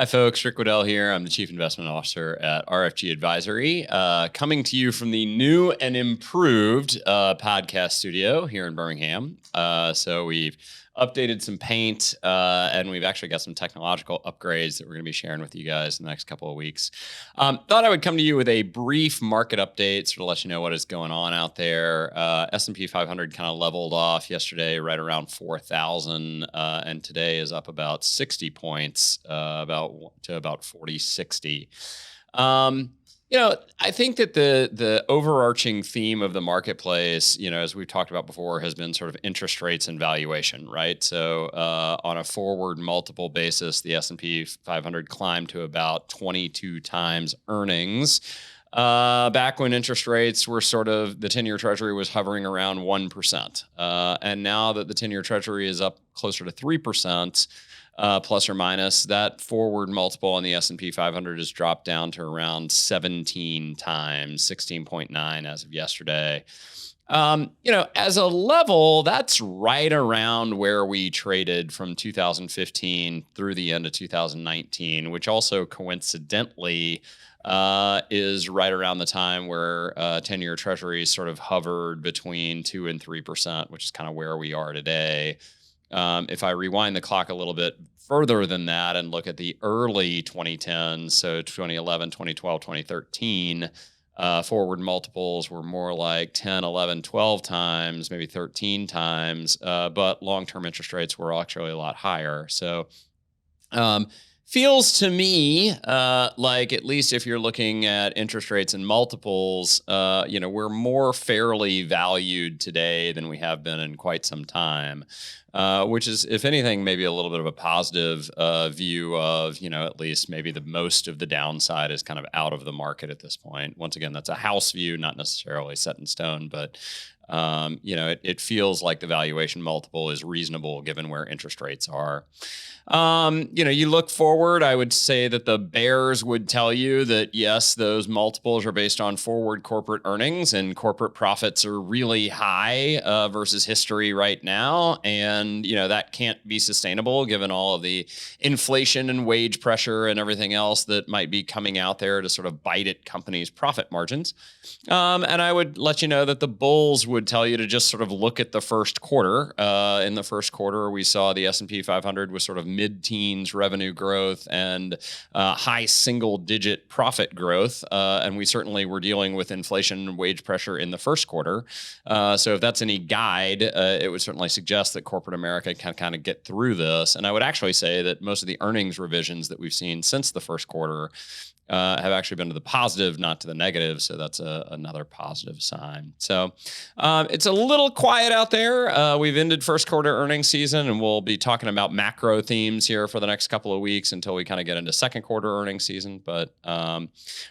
Hi, folks. Rick Wedell here. I'm the Chief Investment Officer at RFG Advisory, coming to you from the new and improved podcast studio here in Birmingham. So we've updated some paint, and we've actually got some technological upgrades that we're going to be sharing with you guys in the next couple of weeks. Thought I would come to you with a brief market update, sort of let you know what is going on out there. S&P 500 kind of leveled off yesterday right around 4,000, and today is up about 60 points, to about 4060. I think that the overarching theme of the marketplace, as we've talked about before, has been sort of interest rates and valuation, right? So on a forward multiple basis, the S&P 500 climbed to about 22 times earnings. Back when interest rates were the 10-year treasury was hovering around 1%. And now that the 10-year treasury is up closer to 3%, plus or minus, that forward multiple on the S&P 500 has dropped down to around 17 times, 16.9 as of yesterday. As a level, that's right around where we traded from 2015 through the end of 2019, which also coincidentally is right around the time where 10-year treasuries sort of hovered between 2 and 3%, which is kind of where we are today. If I rewind the clock a little bit further than that and look at the early 2010s, so 2011, 2012, 2013, forward multiples were more like 10, 11, 12 times, maybe 13 times, but long-term interest rates were actually a lot higher. So feels to me like, at least if you're looking at interest rates and multiples, we're more fairly valued today than we have been in quite some time, which is, if anything, maybe a little bit of a positive view of, at least maybe the most of the downside is kind of out of the market at this point. Once again, that's a house view, not necessarily set in stone, but it feels like the valuation multiple is reasonable given where interest rates are. You look forward, I would say that the bears would tell you that, yes, those multiples are based on forward corporate earnings, and corporate profits are really high versus history right now. And, that can't be sustainable given all of the inflation and wage pressure and everything else that might be coming out there to sort of bite at companies' profit margins. And I would let you know that the bulls would tell you to just sort of look at the first quarter. In the first quarter, we saw the S&P 500 with sort of mid-teens revenue growth and high single-digit profit growth. And we certainly were dealing with inflation and wage pressure in the first quarter. So if that's any guide, it would certainly suggest that corporate America can kind of get through this. And I would actually say that most of the earnings revisions that we've seen since the first quarter have actually been to the positive, not to the negative. So that's another positive sign. So it's a little quiet out there. We've ended first quarter earnings season, and we'll be talking about macro themes here for the next couple of weeks until we kind of get into second quarter earnings season. But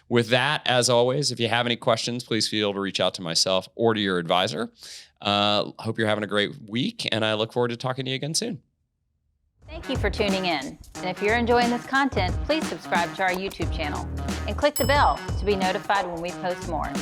with that, as always, if you have any questions, please feel free to reach out to myself or to your advisor. Hope you're having a great week, and I look forward to talking to you again soon. Thank you for tuning in. And if you're enjoying this content, please subscribe to our YouTube channel and click the bell to be notified when we post more.